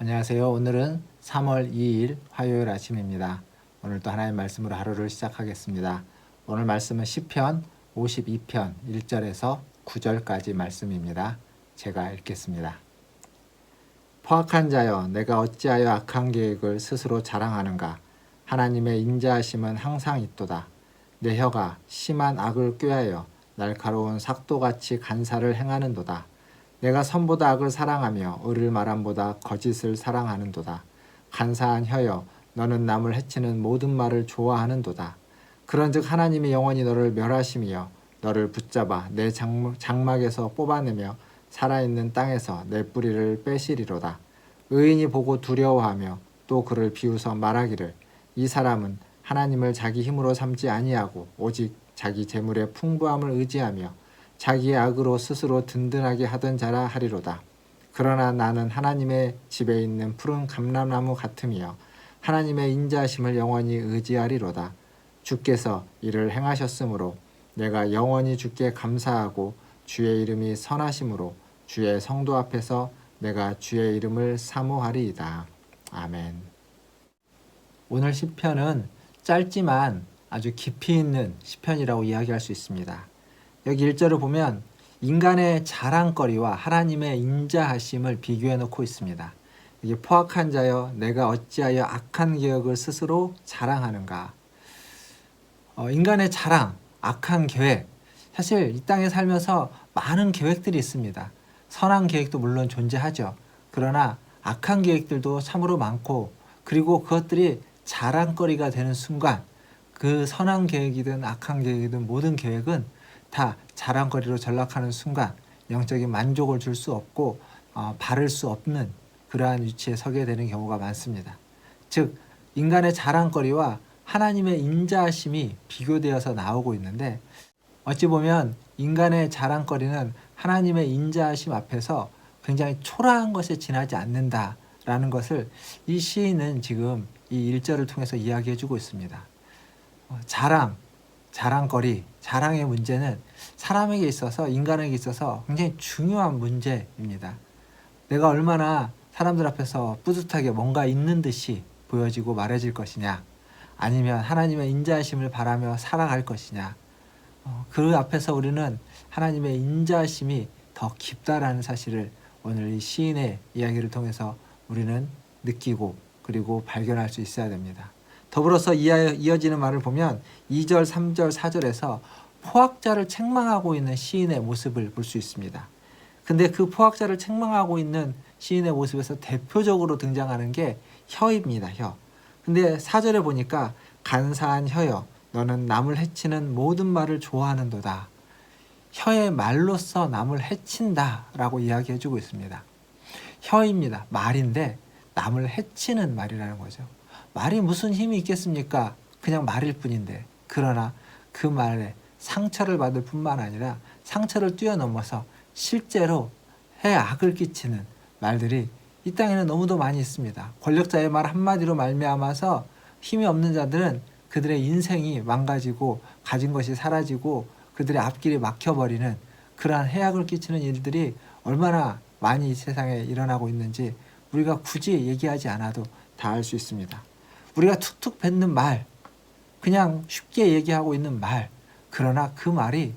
안녕하세요. 오늘은 3월 2일 화요일 아침입니다. 오늘 또 하나님의 말씀으로 하루를 시작하겠습니다. 오늘 말씀은 시편 52편 1절에서 9절까지 말씀입니다. 제가 읽겠습니다. 포악한 자여, 내가 어찌하여 악한 계획을 스스로 자랑하는가? 하나님의 인자하심은 항상 있도다. 내 혀가 심한 악을 꾀하여 날카로운 삭도같이 간사를 행하는도다. 내가 선보다 악을 사랑하며 의를 말함보다 거짓을 사랑하는도다. 간사한 혀여, 너는 남을 해치는 모든 말을 좋아하는도다. 그런즉 하나님이 영원히 너를 멸하심이여 너를 붙잡아 내 장막에서 뽑아내며 살아있는 땅에서 내 뿌리를 빼시리로다. 의인이 보고 두려워하며 또 그를 비웃어 말하기를 이 사람은 하나님을 자기 힘으로 삼지 아니하고 오직 자기 재물의 풍부함을 의지하며 자기의 악으로 스스로 든든하게 하던 자라 하리로다. 그러나 나는 하나님의 집에 있는 푸른 감람나무 같음이여 하나님의 인자하심을 영원히 의지하리로다. 주께서 이를 행하셨으므로 내가 영원히 주께 감사하고 주의 이름이 선하심으로 주의 성도 앞에서 내가 주의 이름을 사모하리이다. 아멘. 오늘 시편은 짧지만 아주 깊이 있는 시편이라고 이야기할 수 있습니다. 여기 1절을 보면 인간의 자랑거리와 하나님의 인자하심을 비교해 놓고 있습니다. 이게 포악한 자여, 내가 어찌하여 악한 계획을 스스로 자랑하는가? 인간의 자랑, 악한 계획. 사실 이 땅에 살면서 많은 계획들이 있습니다. 선한 계획도 물론 존재하죠. 그러나 악한 계획들도 참으로 많고, 그리고 그것들이 자랑거리가 되는 순간 그 선한 계획이든 악한 계획이든 모든 계획은 다 자랑거리로 전락하는 순간 영적인 만족을 줄 수 없고 바를 수 없는 그러한 위치에 서게 되는 경우가 많습니다. 즉 인간의 자랑거리와 하나님의 인자하심이 비교되어서 나오고 있는데, 어찌 보면 인간의 자랑거리는 하나님의 인자하심 앞에서 굉장히 초라한 것에 지나지 않는다라는 것을 이 시인은 지금 이 1절을 통해서 이야기해주고 있습니다. 자랑거리, 자랑의 문제는 사람에게 있어서, 인간에게 있어서 굉장히 중요한 문제입니다. 내가 얼마나 사람들 앞에서 뿌듯하게 뭔가 있는 듯이 보여지고 말해질 것이냐, 아니면 하나님의 인자하심을 바라며 살아갈 것이냐, 그 앞에서 우리는 하나님의 인자하심이 더 깊다라는 사실을 오늘 이 시인의 이야기를 통해서 우리는 느끼고 그리고 발견할 수 있어야 됩니다. 더불어서 이어지는 말을 보면 2절, 3절, 4절에서 포악자를 책망하고 있는 시인의 모습을 볼 수 있습니다. 근데 그 포악자를 책망하고 있는 시인의 모습에서 대표적으로 등장하는 게 혀입니다. 혀. 근데 4절에 보니까 간사한 혀여, 너는 남을 해치는 모든 말을 좋아하는도다. 혀의 말로써 남을 해친다라고 이야기해주고 있습니다. 혀입니다. 말인데 남을 해치는 말이라는 거죠. 말이 무슨 힘이 있겠습니까? 그냥 말일 뿐인데. 그러나 그 말에 상처를 받을 뿐만 아니라 상처를 뛰어넘어서 실제로 해 악을 끼치는 말들이 이 땅에는 너무도 많이 있습니다. 권력자의 말 한마디로 말미암아서 힘이 없는 자들은 그들의 인생이 망가지고 가진 것이 사라지고 그들의 앞길이 막혀버리는 그러한 해악을 끼치는 일들이 얼마나 많이 이 세상에 일어나고 있는지 우리가 굳이 얘기하지 않아도 다 알 수 있습니다. 우리가 툭툭 뱉는 말, 그냥 쉽게 얘기하고 있는 말, 그러나 그 말이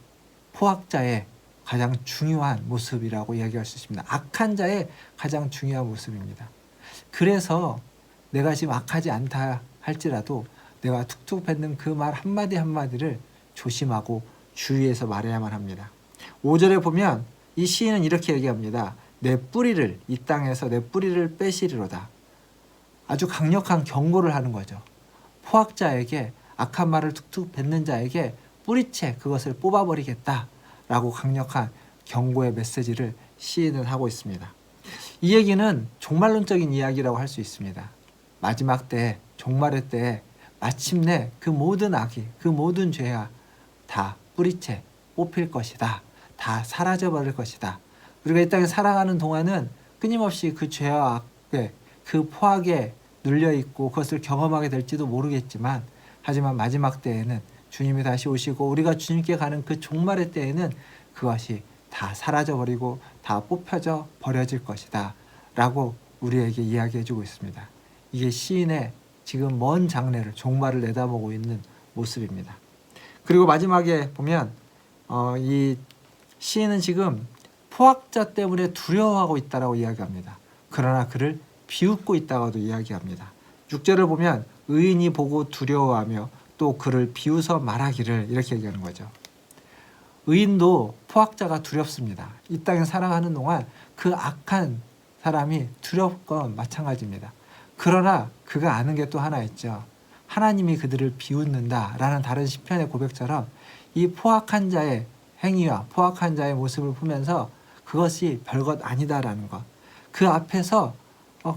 포악자의 가장 중요한 모습이라고 이야기할 수 있습니다. 악한 자의 가장 중요한 모습입니다. 그래서 내가 지금 악하지 않다 할지라도 내가 툭툭 뱉는 그 말 한마디 한마디를 조심하고 주의해서 말해야만 합니다. 5절에 보면 이 시인은 이렇게 얘기합니다. 내 뿌리를, 이 땅에서 내 뿌리를 빼시리로다. 아주 강력한 경고를 하는 거죠. 포악자에게, 악한 말을 툭툭 뱉는 자에게 뿌리채 그것을 뽑아버리겠다라고 강력한 경고의 메시지를 시인은 하고 있습니다. 이 얘기는 종말론적인 이야기라고 할 수 있습니다. 마지막 때에, 종말의 때에 마침내 그 모든 악이, 그 모든 죄가 다 뿌리채 뽑힐 것이다. 다 사라져버릴 것이다. 우리가 이 땅에 살아가는 동안은 끊임없이 그 죄와 악에, 그 포악에 눌려있고 그것을 경험하게 될지도 모르겠지만, 하지만 마지막 때에는 주님이 다시 오시고 우리가 주님께 가는 그 종말의 때에는 그것이 다 사라져버리고 다 뽑혀져 버려질 것이다 라고 우리에게 이야기해주고 있습니다. 이게 시인의 지금 먼 장래를 종말을 내다보고 있는 모습입니다. 그리고 마지막에 보면 이 시인은 지금 포악자 때문에 두려워하고 있다라고 이야기합니다. 그러나 그를 비웃고 있다고도 이야기합니다. 6절을 보면 의인이 보고 두려워하며 또 그를 비웃어 말하기를 이렇게 얘기하는 거죠. 의인도 포악자가 두렵습니다. 이 땅에 살아가는 동안 그 악한 사람이 두렵건 마찬가지입니다. 그러나 그가 아는 게 또 하나 있죠. 하나님이 그들을 비웃는다라는 다른 시편의 고백처럼 이 포악한 자의 행위와 포악한 자의 모습을 보면서 그것이 별것 아니다라는 것. 그 앞에서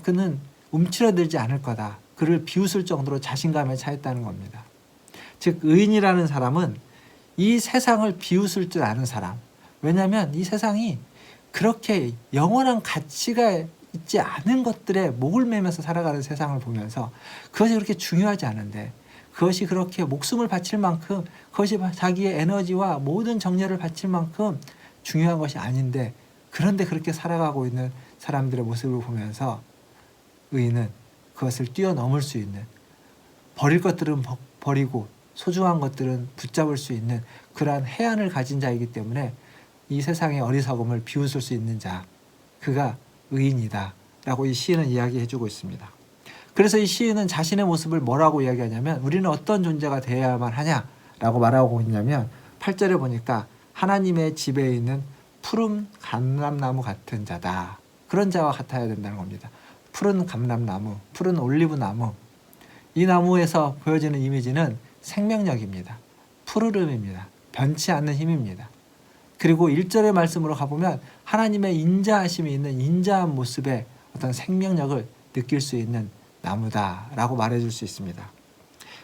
그는 움츠러들지 않을 거다. 그를 비웃을 정도로 자신감에 차있다는 겁니다. 즉 의인이라는 사람은 이 세상을 비웃을 줄 아는 사람. 왜냐하면 이 세상이 그렇게 영원한 가치가 있지 않은 것들에 목을 매면서 살아가는 세상을 보면서 그것이 그렇게 중요하지 않은데 그것이 그렇게 목숨을 바칠 만큼 그것이 자기의 에너지와 모든 정열을 바칠 만큼 중요한 것이 아닌데 그런데 그렇게 살아가고 있는 사람들의 모습을 보면서 의인은 그것을 뛰어넘을 수 있는 버릴 것들은 버리고 소중한 것들은 붙잡을 수 있는 그러한 해안을 가진 자이기 때문에 이 세상의 어리석음을 비웃을 수 있는 자 그가 의인이다 라고 이 시인은 이야기해주고 있습니다. 그래서 이 시인은 자신의 모습을 뭐라고 이야기하냐면 우리는 어떤 존재가 되어야만 하냐라고 말하고 있냐면 8절에 보니까 하나님의 집에 있는 푸른 감람나무 같은 자다. 그런 자와 같아야 된다는 겁니다. 푸른 감람나무, 푸른 올리브나무. 이 나무에서 보여지는 이미지는 생명력입니다. 푸르름입니다. 변치 않는 힘입니다. 그리고 1절의 말씀으로 가보면 하나님의 인자하심이 있는 인자한 모습의 어떤 생명력을 느낄 수 있는 나무다라고 말해줄 수 있습니다.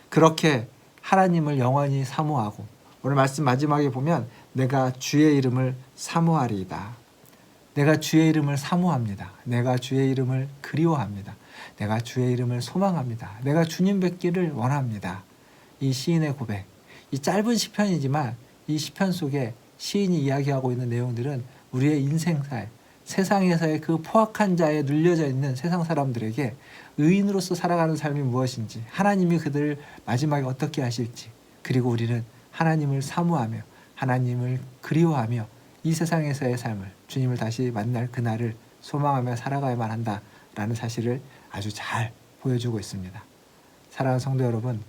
그렇게 하나님을 영원히 사모하고 오늘 말씀 마지막에 보면 내가 주의 이름을 사모하리이다. 내가 주의 이름을 사모합니다. 내가 주의 이름을 그리워합니다. 내가 주의 이름을 소망합니다. 내가 주님 뵙기를 원합니다. 이 시인의 고백, 이 짧은 시편이지만 이 시편 속에 시인이 이야기하고 있는 내용들은 우리의 인생살, 세상에서의 그 포악한 자에 눌려져 있는 세상 사람들에게 의인으로서 살아가는 삶이 무엇인지, 하나님이 그들을 마지막에 어떻게 하실지, 그리고 우리는 하나님을 사모하며 하나님을 그리워하며 이 세상에서의 삶을 주님을 다시 만날 그날을 소망하며 살아가야만 한다라는 사실을 아주 잘 보여주고 있습니다. 사랑하는 성도 여러분,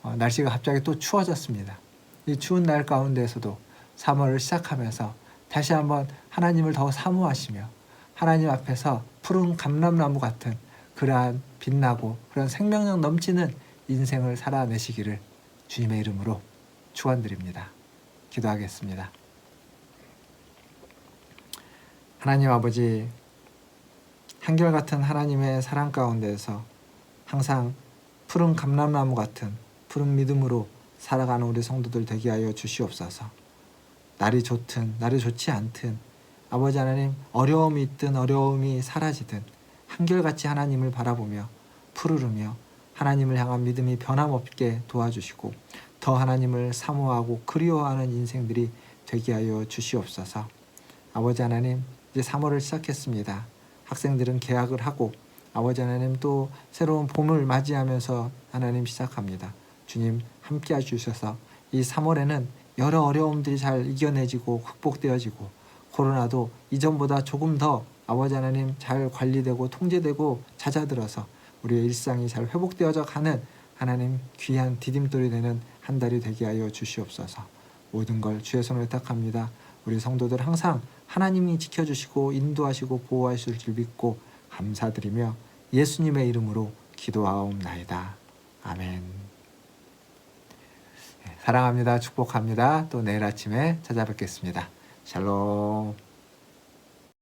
날씨가 갑자기 또 추워졌습니다. 이 추운 날 가운데에서도 3월을 시작하면서 다시 한번 하나님을 더 사모하시며 하나님 앞에서 푸른 감람나무 같은 그러한 빛나고 그런 생명력 넘치는 인생을 살아내시기를 주님의 이름으로 축원드립니다. 기도하겠습니다. 하나님 아버지, 한결같은 하나님의 사랑 가운데에서 항상 푸른 감람나무 같은 푸른 믿음으로 살아가는 우리 성도들 되게 하여 주시옵소서. 날이 좋든 날이 좋지 않든 아버지 하나님, 어려움이 있든 어려움이 사라지든 한결같이 하나님을 바라보며 푸르르며 하나님을 향한 믿음이 변함없게 도와주시고 더 하나님을 사모하고 그리워하는 인생들이 되게 하여 주시옵소서. 아버지 하나님, 이제 3월을 시작했습니다. 학생들은 개학을 하고 아버지 하나님 또 새로운 봄을 맞이하면서 하나님 시작합니다. 주님 함께 해주셔서 이 3월에는 여러 어려움들이 잘 이겨내지고 극복되어지고 코로나도 이전보다 조금 더 아버지 하나님 잘 관리되고 통제되고 잦아들어서 우리의 일상이 잘 회복되어져 가는 하나님 귀한 디딤돌이 되는 한 달이 되게 하여 주시옵소서. 모든 걸 주의 손을 의탁합니다. 우리 성도들 항상 하나님이 지켜주시고 인도하시고 보호하실 줄 믿고 감사드리며 예수님의 이름으로 기도하옵나이다. 아멘. 사랑합니다. 축복합니다. 또 내일 아침에 찾아뵙겠습니다. 샬롬.